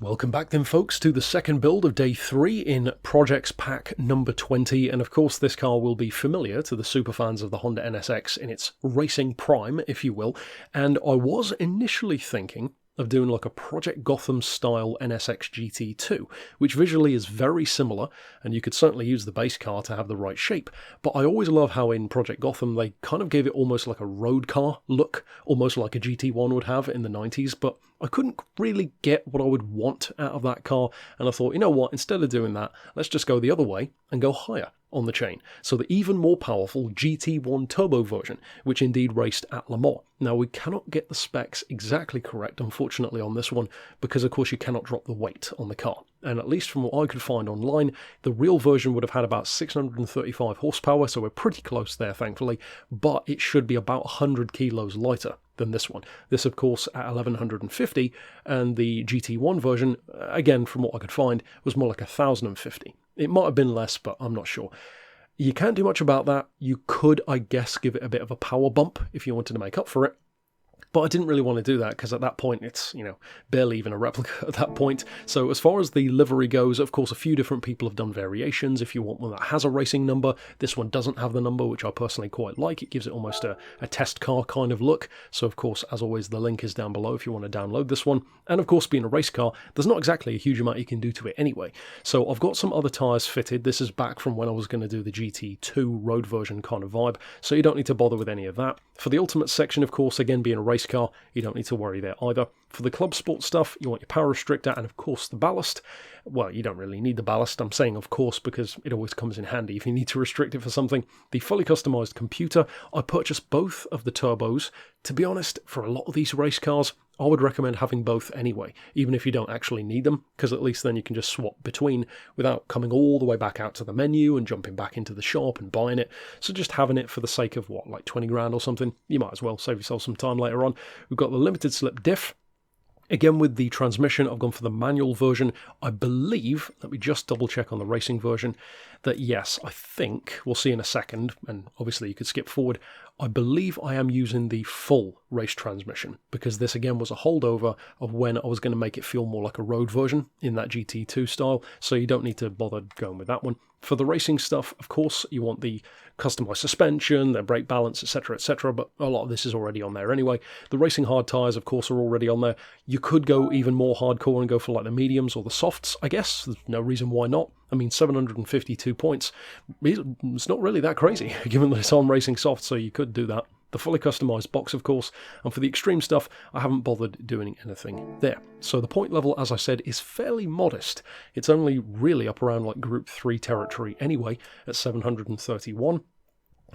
Welcome back then folks to the second build of day 3 in Projects Pack number 20, and of course this car will be familiar to the superfans of the Honda NSX in its racing prime, if you will, and I was initially thinking of doing like a Project Gotham style NSX GT2, which visually is very similar, and you could certainly use the base car to have the right shape, but I always love how in Project Gotham they kind of gave it almost like a road car look, almost like a GT1 would have in the 90s, but I couldn't really get what I would want out of that car, and I thought, you know what, instead of doing that, let's just go the other way and go higher on the chain. So the even more powerful GT1 Turbo version, which indeed raced at Le Mans. Now we cannot get the specs exactly correct, unfortunately, on this one, because of course you cannot drop the weight on the car. And at least from what I could find online, the real version would have had about 635 horsepower, so we're pretty close there, thankfully, but it should be about 100 kilos lighter than this one. This, of course, at 1150, and the GT1 version, again, from what I could find, was more like 1050. It might have been less, but I'm not sure. You can't do much about that. You could, I guess, give it a bit of a power bump if you wanted to make up for it. But I didn't really want to do that because at that point it's, barely even a replica at that point. So as far as the livery goes, of course, a few different people have done variations. If you want one that has a racing number, this one doesn't have the number, which I personally quite like. It gives it almost a test car kind of look. So of course, as always, the link is down below if you want to download this one. And of course, being a race car, there's not exactly a huge amount you can do to it anyway. So I've got some other tyres fitted. This is back from when I was going to do the GT2 road version kind of vibe. So you don't need to bother with any of that. For the ultimate section, of course, again, being a race car, you don't need to worry there either. For the club sport stuff, you want your power restrictor and of course the ballast. Well, you don't really need the ballast. I'm saying of course because it always comes in handy if you need to restrict it for something. The fully customized computer, I purchased both of the turbos. To be honest, for a lot of these race cars, I would recommend having both anyway, even if you don't actually need them, because at least then you can just swap between without coming all the way back out to the menu and jumping back into the shop and buying it. So just having it for the sake of what, like 20 grand or something, you might as well save yourself some time later on. We've got the limited slip diff. Again, with the transmission, I've gone for the manual version. I believe, let me just double check on the racing version, that yes, I think, we'll see in a second, and obviously you could skip forward, I believe I am using the full race transmission, because this again was a holdover of when I was going to make it feel more like a road version in that GT2 style, so you don't need to bother going with that one. For the racing stuff, of course, you want the customized suspension, their brake balance, etc., but a lot of this is already on there anyway. The racing hard tyres, of course, are already on there. You could go even more hardcore and go for like the mediums or the softs, I guess. There's no reason why not. I mean, 752 points, it's not really that crazy, given that it's on racing soft, so you could do that. The fully customized box, of course, and for the extreme stuff, I haven't bothered doing anything there. So the point level, as I said, is fairly modest. It's only really up around like Group 3 territory anyway, at 731.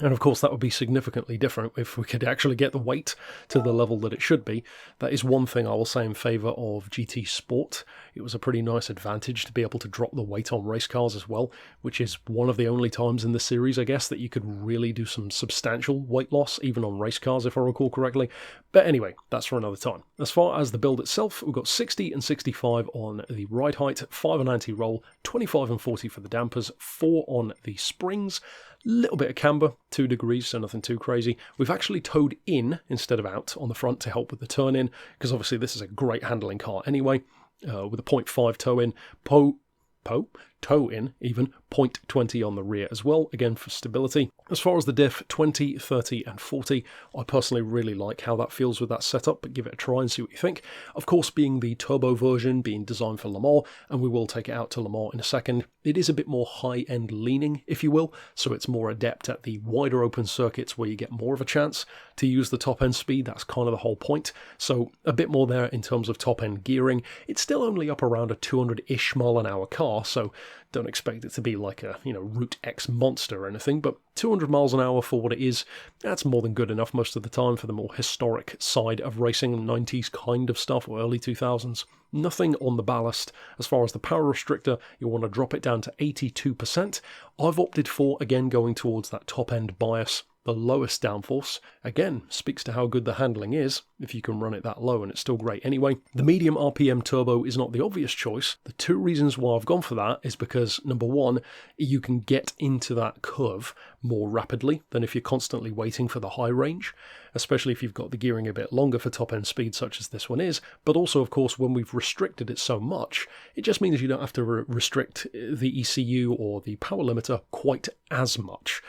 And of course that would be significantly different if we could actually get the weight to the level that it should be. That is one thing I will say in favour of GT Sport. It was a pretty nice advantage to be able to drop the weight on race cars as well, which is one of the only times in the series, I guess, that you could really do some substantial weight loss, even on race cars, if I recall correctly. But anyway, that's for another time. As far as the build itself, we've got 60 and 65 on the ride height, 5 on anti-roll, 25 and 40 for the dampers, 4 on the springs, little bit of camber, 2 degrees, so nothing too crazy. We've actually towed in instead of out on the front to help with the turn-in, because obviously this is a great handling car anyway, with a 0.5 toe-in, toe-in even, 0.20 on the rear as well, again for stability. As far as the diff, 20, 30 and 40, I personally really like how that feels with that setup, but give it a try and see what you think. Of course, being the turbo version, being designed for Le Mans, and we will take it out to Le Mans in a second, it is a bit more high-end leaning, if you will, so it's more adept at the wider open circuits where you get more of a chance to use the top-end speed. That's kind of the whole point, so a bit more there in terms of top-end gearing. It's still only up around a 200-ish mile-an-hour car, so don't expect it to be like a, Route X monster or anything, but 200 miles an hour for what it is, that's more than good enough most of the time for the more historic side of racing, 90s kind of stuff, or early 2000s. Nothing on the ballast. As far as the power restrictor, you want to drop it down to 82%. I've opted for, again, going towards that top-end bias, the lowest downforce. Again, speaks to how good the handling is, if you can run it that low and it's still great anyway. The medium RPM turbo is not the obvious choice. The two reasons why I've gone for that is because, number one, you can get into that curve more rapidly than if you're constantly waiting for the high range, especially if you've got the gearing a bit longer for top-end speed such as this one is. But also, of course, when we've restricted it so much, it just means you don't have to restrict the ECU or the power limiter quite as much.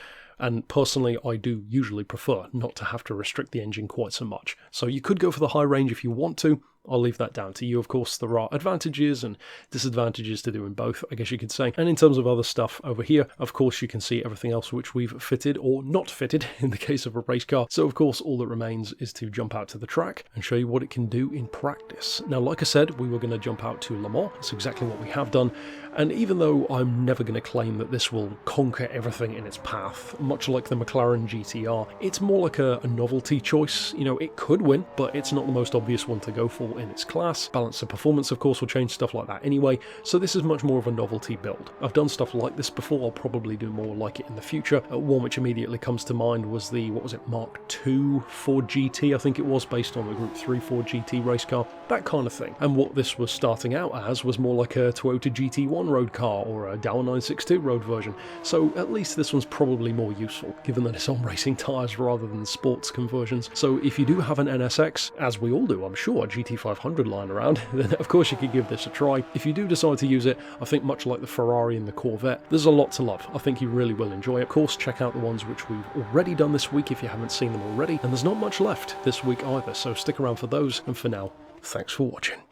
And personally, I do usually prefer not to have to restrict the engine quite so much. So you could go for the high range if you want to. I'll leave that down to you. Of course, there are advantages and disadvantages to doing both, I guess you could say. And in terms of other stuff over here, of course, you can see everything else which we've fitted or not fitted in the case of a race car. So, of course, all that remains is to jump out to the track and show you what it can do in practice. Now, like I said, we were going to jump out to Le Mans. That's exactly what we have done. And even though I'm never going to claim that this will conquer everything in its path, much like the McLaren GTR, it's more like a novelty choice. You know, it could win, but it's not the most obvious one to go for in its class. Balance of performance, of course, will change stuff like that anyway, so this is much more of a novelty build. I've done stuff like this before, I'll probably do more like it in the future. One which immediately comes to mind was the, what was it, Mark II Ford GT, I think it was, based on the Group 3 Ford GT race car, that kind of thing. And what this was starting out as was more like a Toyota GT1 road car or a Dower 962 road version, so at least this one's probably more useful, given that it's on racing tyres rather than sports conversions. So if you do have an NSX, as we all do, I'm sure, GT500 lying around, then of course you could give this a try. If you do decide to use it, I think much like the Ferrari and the Corvette, there's a lot to love. I think you really will enjoy it. Of course, check out the ones which we've already done this week if you haven't seen them already, and there's not much left this week either, so stick around for those, and for now, thanks for watching.